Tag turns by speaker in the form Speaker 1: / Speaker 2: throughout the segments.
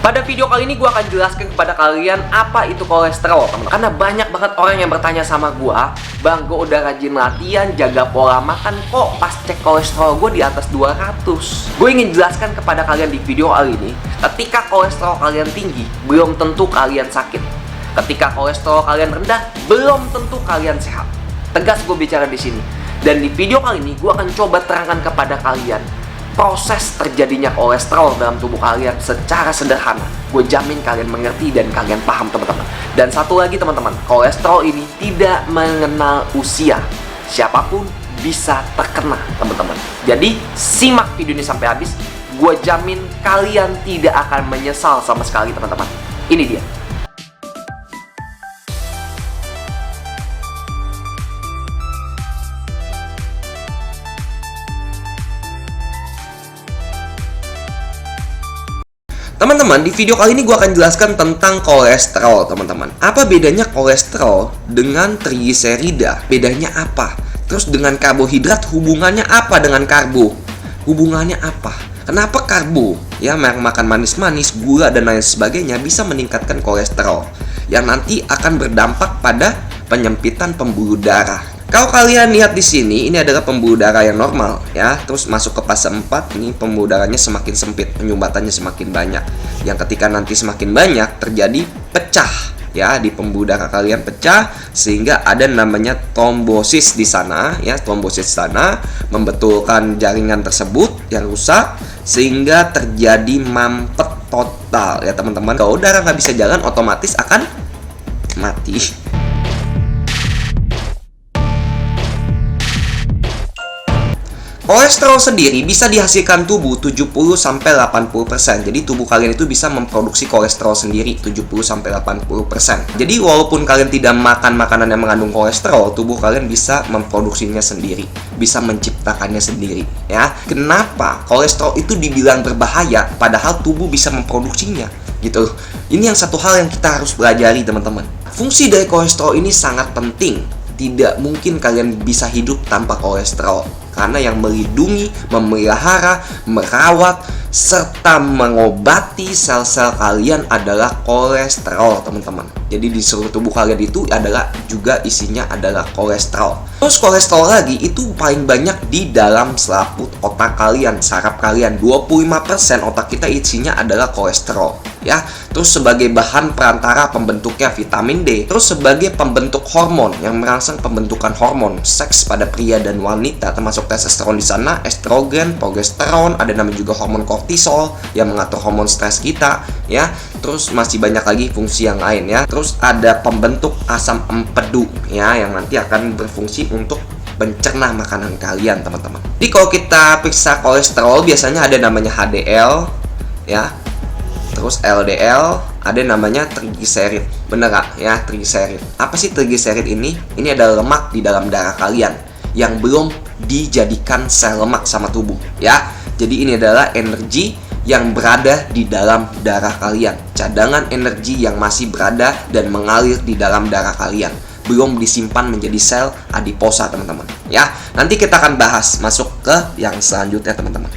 Speaker 1: Pada video kali ini gue akan jelaskan kepada kalian apa itu kolesterol, teman-teman. Karena banyak banget orang yang bertanya sama gue, "Bang, gue udah rajin latihan, jaga pola makan, kok pas cek kolesterol gue di atas 200." Gue ingin jelaskan kepada kalian di video kali ini, ketika kolesterol kalian tinggi, belum tentu kalian sakit. Ketika kolesterol kalian rendah, belum tentu kalian sehat. Tegas gue bicara di sini. Dan di video kali ini gue akan coba terangkan kepada kalian proses terjadinya kolesterol dalam tubuh kalian secara sederhana. Gue jamin kalian mengerti dan kalian paham, teman-teman. Dan satu lagi, teman-teman, kolesterol ini tidak mengenal usia. Siapapun bisa terkena, teman-teman. Jadi simak video ini sampai habis. Gue jamin kalian tidak akan menyesal sama sekali, teman-teman. Ini dia. Teman-teman, di video kali ini gue akan jelaskan tentang kolesterol, teman-teman. Apa bedanya kolesterol dengan trigliserida? Bedanya apa? Terus dengan karbohidrat hubungannya apa dengan karbo? Hubungannya apa? Kenapa karbo, ya, makan manis-manis, gula dan lain sebagainya bisa meningkatkan kolesterol yang nanti akan berdampak pada penyempitan pembuluh darah. Kalau kalian lihat di sini, ini adalah pembuluh darah yang normal, ya. Terus masuk ke fase 4, ini pembuluh darahnya semakin sempit, penyumbatannya semakin banyak. Yang ketika nanti semakin banyak terjadi pecah, ya, di pembuluh darah kalian pecah sehingga ada namanya trombosis di sana, ya. Trombosis di sana membetulkan jaringan tersebut yang rusak sehingga terjadi mampet total, ya, teman-teman. Kalau darah nggak bisa jalan, otomatis akan mati. Kolesterol sendiri bisa dihasilkan tubuh 70-80%. Jadi tubuh kalian itu bisa memproduksi kolesterol sendiri 70-80%. Jadi walaupun kalian tidak makan makanan yang mengandung kolesterol, tubuh kalian bisa memproduksinya sendiri, bisa menciptakannya sendiri, ya. Kenapa kolesterol itu dibilang berbahaya padahal tubuh bisa memproduksinya, gitu. Ini yang satu hal yang kita harus pelajari, teman-teman. Fungsi dari kolesterol ini sangat penting. Tidak mungkin kalian bisa hidup tanpa kolesterol. Karena yang melindungi, memelihara, merawat, serta mengobati sel-sel kalian adalah kolesterol, teman-teman. Jadi di seluruh tubuh kalian itu adalah juga isinya adalah kolesterol. Terus kolesterol lagi itu paling banyak di dalam selaput otak kalian, saraf kalian. 25% otak kita isinya adalah kolesterol, ya. Terus sebagai bahan perantara pembentuknya vitamin D. Terus sebagai pembentuk hormon yang merangsang pembentukan hormon seks pada pria dan wanita, termasuk testosteron di sana, estrogen, progesteron, ada namanya juga hormon kortisol yang mengatur hormon stres kita, ya. Terus masih banyak lagi fungsi yang lain, ya. Terus ada pembentuk asam empedu, ya, yang nanti akan berfungsi untuk mencerna makanan kalian, teman-teman. Jadi kalau kita periksa kolesterol biasanya ada namanya HDL, ya. Terus LDL, ada namanya trigliserid. Bener gak? Ya, trigliserid. Apa sih trigliserid ini? Ini adalah lemak di dalam darah kalian yang belum dijadikan sel lemak sama tubuh, ya. Jadi ini adalah energi yang berada di dalam darah kalian. Cadangan energi yang masih berada dan mengalir di dalam darah kalian. Belum disimpan menjadi sel adiposa, teman-teman. Ya, nanti kita akan bahas masuk ke yang selanjutnya, teman-teman.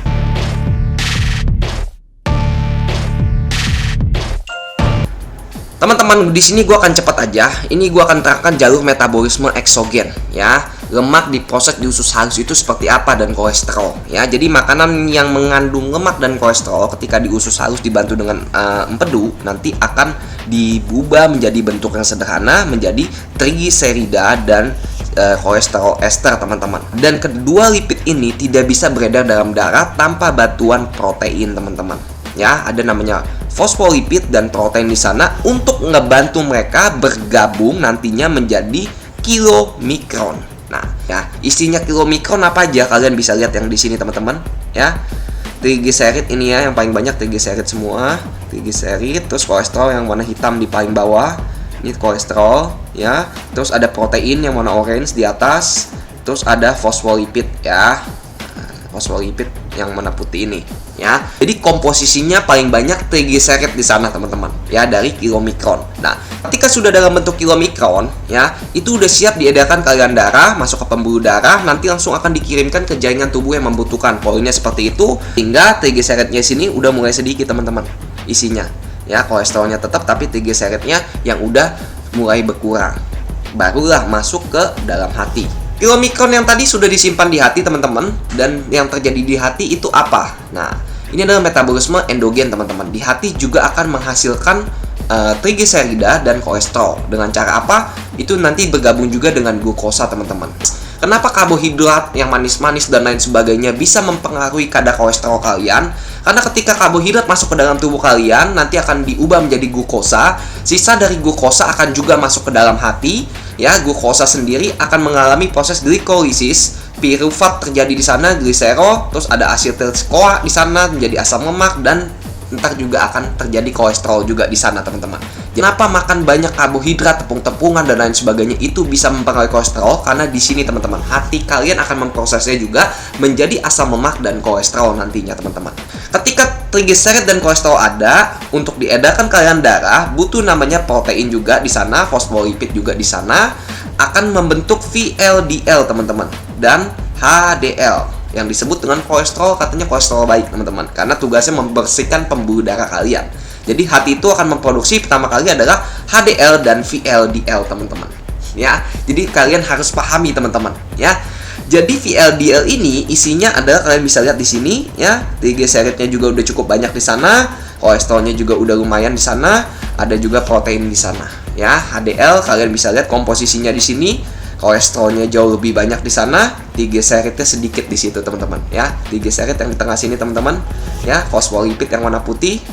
Speaker 1: Teman-teman, di sini gue akan cepat aja. Ini gue akan terangkan jalur metabolisme eksogen, ya. Lemak diproses di usus halus itu seperti apa dan kolesterol, ya. Jadi makanan yang mengandung lemak dan kolesterol ketika di usus halus dibantu dengan empedu nanti akan diubah menjadi bentuk yang sederhana menjadi trigliserida dan kolesterol ester, teman-teman. Dan kedua lipid ini tidak bisa beredar dalam darah tanpa bantuan protein, teman-teman. Ya, ada namanya fosfolipid dan protein di sana untuk ngebantu mereka bergabung nantinya menjadi kilomikron. Nah, ya, isinya kilomikron apa aja kalian bisa lihat yang di sini, teman-teman, ya. Trigliserid ini, ya, yang paling banyak trigliserid semua. Trigliserid, terus kolesterol yang warna hitam di paling bawah. Ini kolesterol, ya. Terus ada protein yang warna orange di atas. Terus ada fosfolipid, ya. Fosfolipid yang warna putih ini, ya. Jadi komposisinya paling banyak trigliserid di sana, teman-teman, ya, dari kilomikron. Nah, ketika sudah dalam bentuk kilomikron, ya, itu udah siap diedarkan ke aliran darah, masuk ke pembuluh darah, nanti langsung akan dikirimkan ke jaringan tubuh yang membutuhkan. Poinnya seperti itu, hingga trigliseridnya sini udah mulai sedikit, teman-teman, isinya. Ya, kolesterolnya tetap tapi trigliseridnya yang udah mulai berkurang. Barulah masuk ke dalam hati. Kilomikron yang tadi sudah disimpan di hati teman-teman, dan yang terjadi di hati itu apa? Nah, ini adalah metabolisme endogen teman-teman. Di hati juga akan menghasilkan trigliserida dan kolesterol. Dengan cara apa? Itu nanti bergabung juga dengan glukosa teman-teman. Kenapa karbohidrat yang manis-manis dan lain sebagainya bisa mempengaruhi kadar kolesterol kalian? Karena ketika karbohidrat masuk ke dalam tubuh kalian, nanti akan diubah menjadi glukosa. Sisa dari glukosa akan juga masuk ke dalam hati. Ya, glukosa sendiri akan mengalami proses glikolisis. Pirufat terjadi di sana, gliserol, terus ada asetil-CoA di sana menjadi asam lemak, dan ntar juga akan terjadi kolesterol juga di sana teman-teman. Kenapa makan banyak karbohidrat, tepung-tepungan dan lain sebagainya itu bisa mempengaruhi kolesterol? Karena di sini teman-teman, hati kalian akan memprosesnya juga menjadi asam lemak dan kolesterol nantinya teman-teman. Ketika trigliserid dan kolesterol ada, untuk diedarkan ke aliran darah butuh namanya protein juga di sana, fosfolipid juga di sana, akan membentuk VLDL teman-teman, dan HDL yang disebut dengan kolesterol, katanya kolesterol baik teman-teman, karena tugasnya membersihkan pembuluh darah kalian. Jadi hati itu akan memproduksi pertama kali adalah HDL dan VLDL teman-teman. Ya, jadi kalian harus pahami teman-teman. Ya, jadi VLDL ini isinya adalah, kalian bisa lihat di sini ya, trigliseridnya juga udah cukup banyak di sana, kolesterolnya juga udah lumayan di sana, ada juga protein di sana. Ya, HDL kalian bisa lihat komposisinya di sini. Kolesterolnya jauh lebih banyak di sana, trigliseridnya sedikit di situ teman-teman ya. Trigliserid yang di tengah sini teman-teman ya, fosfolipid yang warna putih,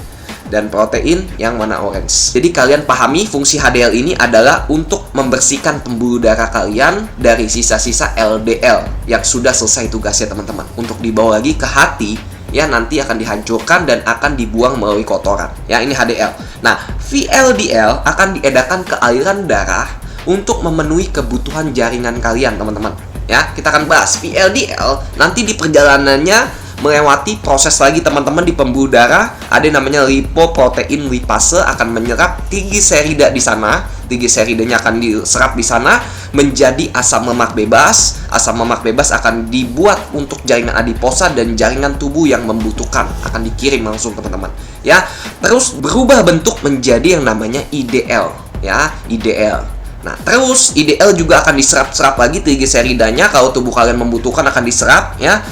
Speaker 1: dan protein yang warna orange. Jadi kalian pahami fungsi HDL ini adalah untuk membersihkan pembuluh darah kalian dari sisa-sisa LDL yang sudah selesai tugasnya teman-teman, untuk dibawa lagi ke hati ya, nanti akan dihancurkan dan akan dibuang melalui kotoran ya. Ini HDL. Nah, VLDL akan diedarkan ke aliran darah untuk memenuhi kebutuhan jaringan kalian teman-teman ya. Kita akan bahas VLDL nanti di perjalanannya melewati proses lagi teman-teman di pembuluh darah, ada yang namanya lipoprotein lipase, akan menyerap trigliserida di sana. Trigliseridanya akan diserap di sana menjadi asam lemak bebas. Asam lemak bebas akan dibuat untuk jaringan adiposa dan jaringan tubuh yang membutuhkan, akan dikirim langsung teman-teman ya. Terus berubah bentuk menjadi yang namanya IDL ya, IDL. Nah, terus IDL juga akan diserap-serap lagi trigliseridanya, kalau tubuh kalian membutuhkan akan diserap ya.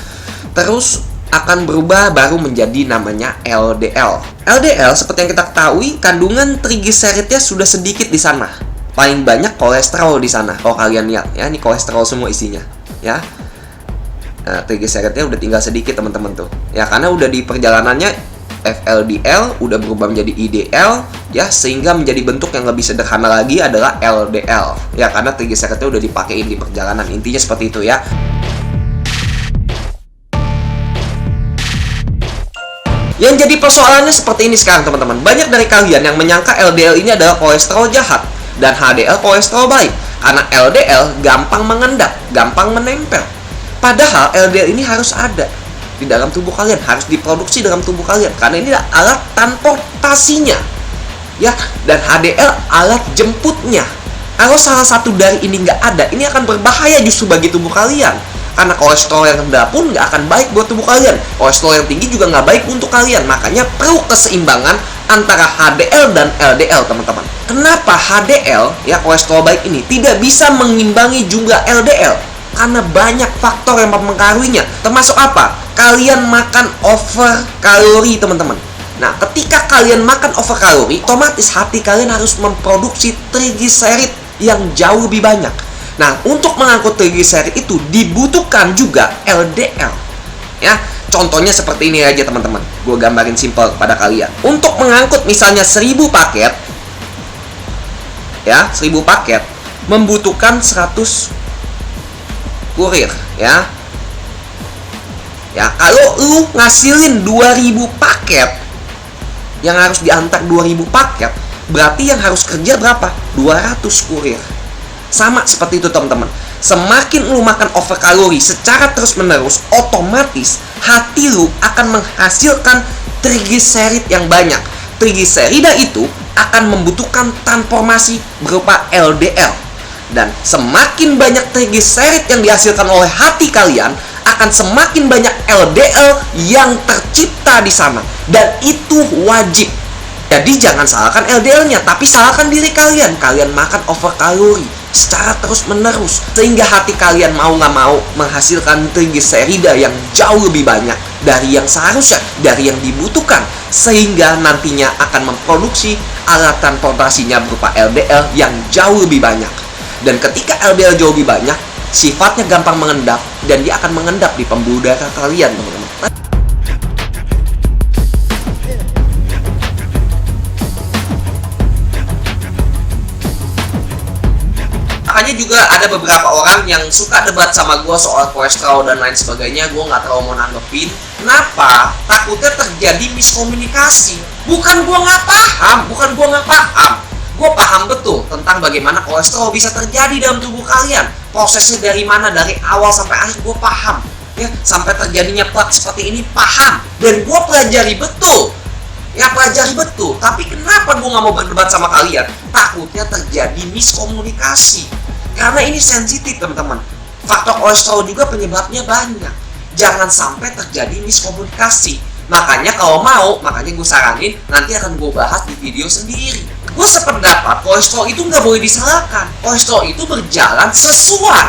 Speaker 1: Terus akan berubah baru menjadi namanya LDL. LDL seperti yang kita ketahui, kandungan trigliseridnya sudah sedikit di sana. Paling banyak kolesterol di sana. Kalau kalian lihat ya, ini kolesterol semua isinya ya. Nah, trigliseridnya udah tinggal sedikit teman-teman tuh. Ya, karena udah di perjalanannya FLDL udah berubah menjadi IDL ya, sehingga menjadi bentuk yang lebih sederhana lagi adalah LDL ya, karena trigliseridnya udah dipakein di perjalanan. Intinya seperti itu ya. Yang jadi persoalannya seperti ini sekarang teman-teman. Banyak dari kalian yang menyangka LDL ini adalah kolesterol jahat dan HDL kolesterol baik, karena LDL gampang mengendap, gampang menempel. Padahal LDL ini harus ada di dalam tubuh kalian, harus diproduksi dalam tubuh kalian, karena ini alat transportasinya ya, dan HDL alat jemputnya. Kalau salah satu dari ini nggak ada, ini akan berbahaya justru bagi tubuh kalian, karena kolesterol yang rendah pun nggak akan baik buat tubuh kalian, kolesterol yang tinggi juga nggak baik untuk kalian. Makanya perlu keseimbangan antara HDL dan LDL teman-teman. Kenapa HDL ya, kolesterol baik ini tidak bisa mengimbangi jumlah LDL? Karena banyak faktor yang mempengaruhinya. Termasuk apa? Kalian makan over kalori teman-teman. Nah, ketika kalian makan over kalori, otomatis hati kalian harus memproduksi trigliserid yang jauh lebih banyak. Nah, untuk mengangkut trigliserid itu dibutuhkan juga LDL ya. Contohnya seperti ini aja teman-teman, gue gambarin simpel pada kalian. Untuk mengangkut misalnya 1000 paket ya, 1000 paket membutuhkan 100 kurir ya. Ya, kalau lu ngasilin 2000 paket yang harus diantar 2000 paket, berarti yang harus kerja berapa? 200 kurir. Sama seperti itu teman-teman. Semakin lu makan over kalori secara terus-menerus, otomatis hati lu akan menghasilkan trigliserid yang banyak. Trigliserida itu akan membutuhkan transformasi berupa LDL. Dan semakin banyak trigliserid yang dihasilkan oleh hati kalian, akan semakin banyak LDL yang tercipta di sana. Dan itu wajib. Jadi jangan salahkan LDL-nya, tapi salahkan diri kalian. Kalian makan over kalori secara terus-menerus, sehingga hati kalian mau nggak mau menghasilkan trigliserida yang jauh lebih banyak dari yang seharusnya, dari yang dibutuhkan, sehingga nantinya akan memproduksi alat transportasinya berupa LDL yang jauh lebih banyak. Dan ketika LDL jauh lebih banyak, sifatnya gampang mengendap, dan dia akan mengendap di pembuluh darah kalian, teman-teman. Makanya juga ada beberapa orang yang suka debat sama gue soal kolesterol dan lain sebagainya. Gue nggak terlalu mau nanggepin. Kenapa? Takutnya terjadi miskomunikasi. Bukan gue nggak paham. Gue paham betul tentang bagaimana kolesterol bisa terjadi dalam tubuh kalian. Prosesnya dari mana, dari awal sampai akhir gue paham. Ya, sampai terjadinya plak seperti ini paham. Dan gue pelajari betul. Tapi kenapa gue nggak mau berdebat sama kalian? Takutnya terjadi miskomunikasi. Karena ini sensitif, teman-teman. Faktor kolesterol juga penyebabnya banyak. Jangan sampai terjadi miskomunikasi. Makanya kalau mau, makanya gue saranin nanti akan gue bahas di video sendiri. Gue sependapat kolesterol itu nggak boleh disalahkan. Kolesterol itu berjalan sesuai.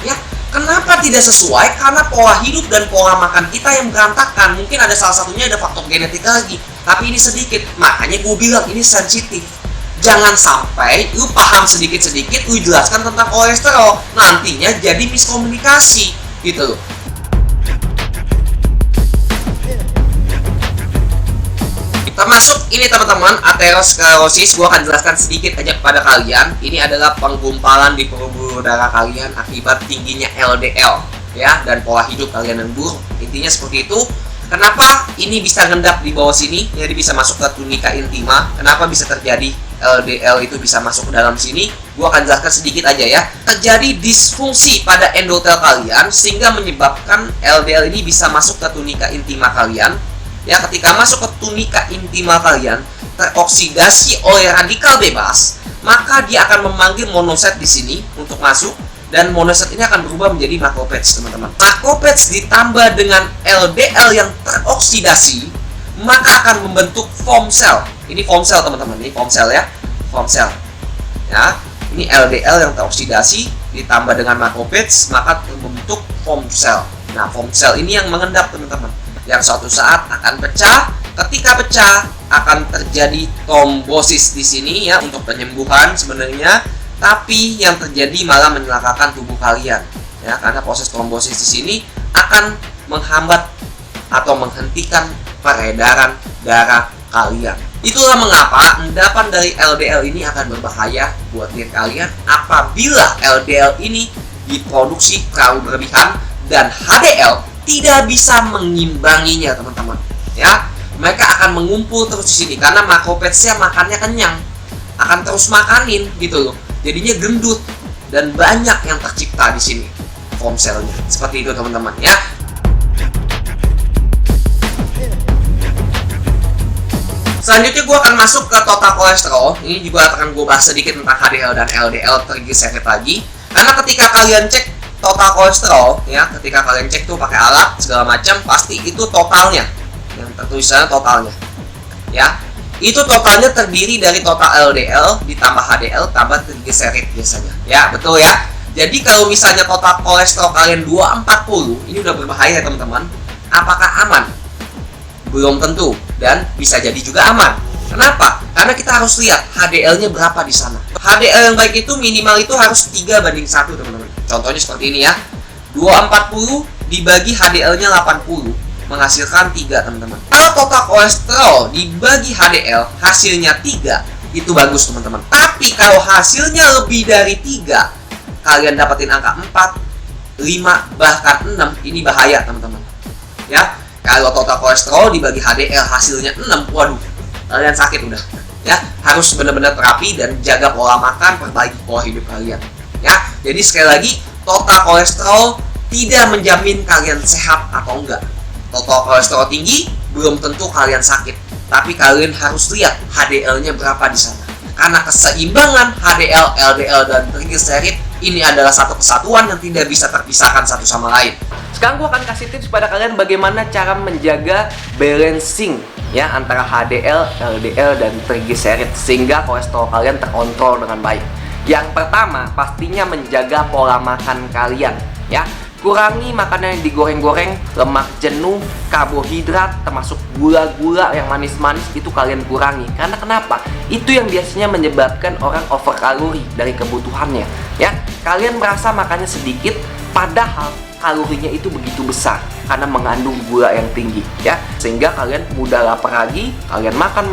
Speaker 1: Ya, kenapa tidak sesuai? Karena pola hidup dan pola makan kita yang berantakan. Mungkin ada salah satunya ada faktor genetik lagi. Tapi ini sedikit. Makanya gue bilang ini sensitif. Jangan sampai lu paham sedikit-sedikit, lu jelaskan tentang kolesterol, nantinya jadi miskomunikasi, gitu loh. Termasuk ini teman-teman, aterosklerosis, gua akan jelaskan sedikit aja kepada kalian. Ini adalah penggumpalan di pembuluh darah kalian akibat tingginya LDL, ya, dan pola hidup kalian yang buruk. Intinya seperti itu. Kenapa ini bisa ngendap di bawah sini, jadi bisa masuk ke tunika intima? Kenapa bisa terjadi LDL itu bisa masuk ke dalam sini? Gua akan jelaskan sedikit aja ya. Terjadi disfungsi pada endotel kalian sehingga menyebabkan LDL ini bisa masuk ke tunika intima kalian. Ya, ketika masuk ke tunika intima kalian teroksidasi oleh radikal bebas, maka dia akan memanggil monoset di sini untuk masuk. Dan monoset ini akan berubah menjadi macrophage, teman-teman. Macrophage ditambah dengan LDL yang teroksidasi, maka akan membentuk foam cell. Ini foam cell, teman-teman. Ini foam cell ya. Foam cell. Ya, ini LDL yang teroksidasi ditambah dengan macrophage, maka membentuk foam cell. Nah, foam cell ini yang mengendap, teman-teman. Yang suatu saat akan pecah. Ketika pecah, akan terjadi trombosis di sini ya untuk penyembuhan sebenarnya. Tapi yang terjadi malah menyelakakan tubuh kalian, ya, karena proses trombosis di sini akan menghambat atau menghentikan peredaran darah kalian. Itulah mengapa endapan dari LDL ini akan berbahaya buat diri kalian apabila LDL ini diproduksi terlalu berlebihan dan HDL tidak bisa mengimbanginya, teman-teman. Ya, mereka akan mengumpul terus di sini karena macrophage-nya makannya kenyang, akan terus makanin gitu loh. Jadinya gendut dan banyak yang tercipta di sini foam cell-nya. Seperti itu, teman-teman ya. Selanjutnya gue akan masuk ke total kolesterol. Ini juga akan gue bahas sedikit tentang HDL dan LDL trigliserid lagi. Karena ketika kalian cek total kolesterol, ya, ketika kalian cek tuh pakai alat segala macam, pasti itu totalnya, yang tertulisnya totalnya, ya. Itu totalnya terdiri dari total LDL ditambah HDL tambah trigliserid biasanya. Ya, betul ya. Jadi kalau misalnya total kolesterol kalian 240, ini udah berbahaya, teman-teman. Apakah aman? Belum tentu, dan bisa jadi juga aman. Kenapa? Karena kita harus lihat HDL-nya berapa di sana. HDL yang baik itu minimal itu harus 3:1, teman-teman. Contohnya seperti ini ya. 240 dibagi HDL-nya 80. Menghasilkan 3, teman-teman. Kalau total kolesterol dibagi HDL hasilnya 3, itu bagus, teman-teman. Tapi kalau hasilnya lebih dari 3, kalian dapetin angka 4, 5, bahkan 6, ini bahaya, teman-teman. Ya, kalau total kolesterol dibagi HDL hasilnya 6, waduh, kalian sakit udah. Ya, harus benar-benar terapi dan jaga pola makan, perbaiki pola hidup kalian. Ya, jadi sekali lagi, total kolesterol tidak menjamin kalian sehat atau enggak. Total kolesterol tinggi belum tentu kalian sakit, tapi kalian harus lihat HDL-nya berapa di sana. Karena keseimbangan HDL, LDL, dan trigliserid ini adalah satu kesatuan yang tidak bisa terpisahkan satu sama lain. Sekarang gue akan kasih tips pada kalian bagaimana cara menjaga balancing ya, antara HDL, LDL, dan trigliserid, sehingga kolesterol kalian terkontrol dengan baik. Yang pertama, pastinya menjaga pola makan kalian, ya. Kurangi makanan yang digoreng-goreng, lemak jenuh, karbohidrat, termasuk gula-gula yang manis-manis, itu kalian kurangi. Karena kenapa? Itu yang biasanya menyebabkan orang over kalori dari kebutuhannya, ya. Kalian merasa makannya sedikit, padahal kalorinya itu begitu besar karena mengandung gula yang tinggi, ya. Sehingga kalian mudah lapar lagi, kalian makan,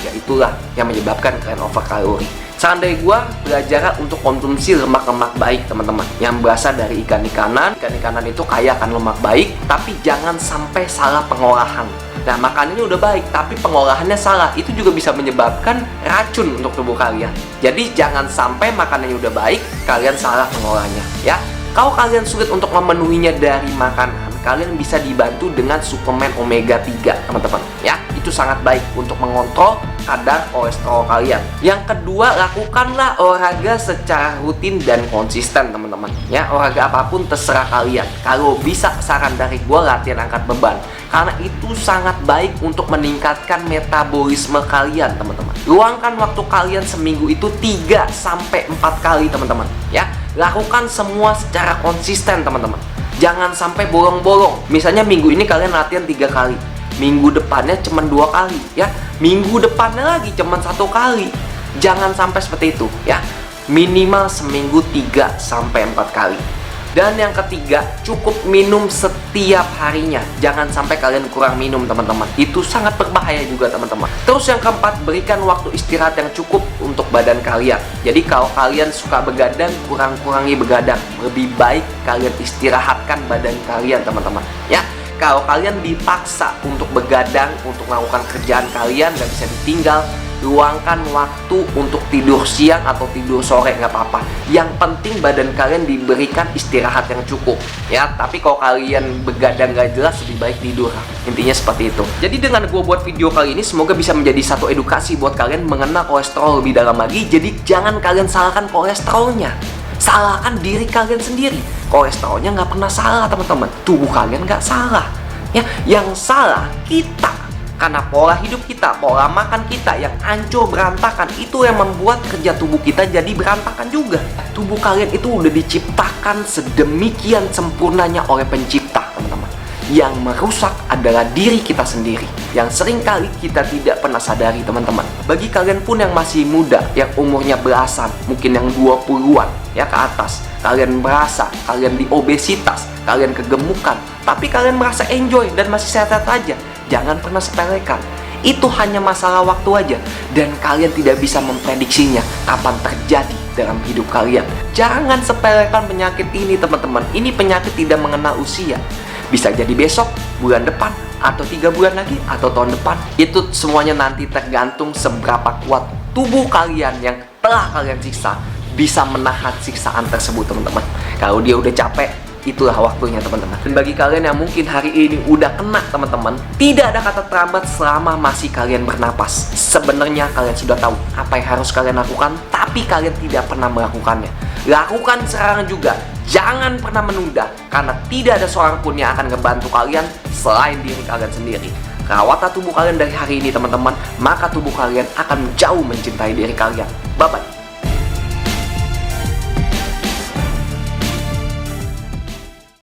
Speaker 1: ya itulah yang menyebabkan kalian over kalori. Saran dari gua, belajar untuk konsumsi lemak-lemak baik, teman-teman, yang berasal dari ikan-ikanan. Ikan-ikanan itu kaya akan lemak baik, tapi jangan sampai salah pengolahan. Nah, makanannya udah baik, tapi pengolahannya salah. Itu juga bisa menyebabkan racun untuk tubuh kalian. Jadi, jangan sampai makanannya udah baik, kalian salah pengolahannya, ya. Kalau kalian sulit untuk memenuhinya dari makanan, kalian bisa dibantu dengan suplemen omega 3, teman-teman, ya. Itu sangat baik untuk mengontrol kadar kolesterol kalian. Yang kedua, lakukanlah olahraga secara rutin dan konsisten, teman-teman, ya. Olahraga apapun terserah kalian. Kalau bisa, saran dari gue, latihan angkat beban, karena itu sangat baik untuk meningkatkan metabolisme kalian, teman-teman. Luangkan waktu kalian seminggu itu 3-4 kali, teman-teman, ya. Lakukan semua secara konsisten, teman-teman. Jangan sampai bolong-bolong. Misalnya minggu ini kalian latihan 3 kali, minggu depannya cuma 2 kali, ya. Minggu depannya lagi cuma 1 kali. Jangan sampai seperti itu, ya. Minimal seminggu 3-4 kali. Dan yang ketiga, cukup minum setiap harinya. Jangan sampai kalian kurang minum, teman-teman. Itu sangat berbahaya juga, teman-teman. Terus yang keempat, berikan waktu istirahat yang cukup untuk badan kalian. Jadi kalau kalian suka begadang, kurangi begadang. Lebih baik kalian istirahatkan badan kalian, teman-teman, ya. Kalau kalian dipaksa untuk begadang, untuk melakukan kerjaan kalian, nggak bisa ditinggal, luangkan waktu untuk tidur siang atau tidur sore, nggak apa-apa. Yang penting badan kalian diberikan istirahat yang cukup, ya. Tapi kalau kalian begadang nggak jelas, lebih baik tidur. Intinya seperti itu. Jadi dengan gue buat video kali ini, semoga bisa menjadi satu edukasi buat kalian mengenal kolesterol lebih dalam lagi. Jadi jangan kalian salahkan kolesterolnya, salahkan diri kalian sendiri. Kolesterolnya nggak pernah salah, teman-teman. Tubuh kalian nggak salah, ya. Yang salah kita, karena pola hidup kita, pola makan kita yang hancur berantakan. Itu yang membuat kerja tubuh kita jadi berantakan juga. Tubuh kalian itu udah diciptakan sedemikian sempurnanya oleh pencipta, teman-teman. Yang merusak adalah diri kita sendiri, yang seringkali kita tidak pernah sadari, teman-teman. Bagi kalian pun yang masih muda, yang umurnya belasan, mungkin yang 20-an ya ke atas, kalian merasa kalian di obesitas, kalian kegemukan, tapi kalian merasa enjoy dan masih sehat-sehat aja. Jangan pernah sepelekan. Itu hanya masalah waktu aja, dan kalian tidak bisa memprediksinya kapan terjadi dalam hidup kalian. Jangan sepelekan penyakit ini, teman-teman. Ini penyakit tidak mengenal usia. Bisa jadi besok, bulan depan, atau 3 bulan lagi, atau tahun depan. Itu semuanya nanti tergantung seberapa kuat tubuh kalian yang telah kalian siksa bisa menahan siksaan tersebut, teman-teman. Kalau dia udah capek, itulah waktunya, teman-teman. Dan bagi kalian yang mungkin hari ini udah kena, teman-teman, tidak ada kata terlambat selama masih kalian bernapas. Sebenarnya kalian sudah tahu apa yang harus kalian lakukan, tapi kalian tidak pernah melakukannya. Lakukan sekarang juga. Jangan pernah menunda, karena tidak ada seorang pun yang akan ngebantu kalian selain diri kalian sendiri. Rawatlah tubuh kalian dari hari ini, teman-teman, maka tubuh kalian akan jauh mencintai diri kalian. Bye-bye.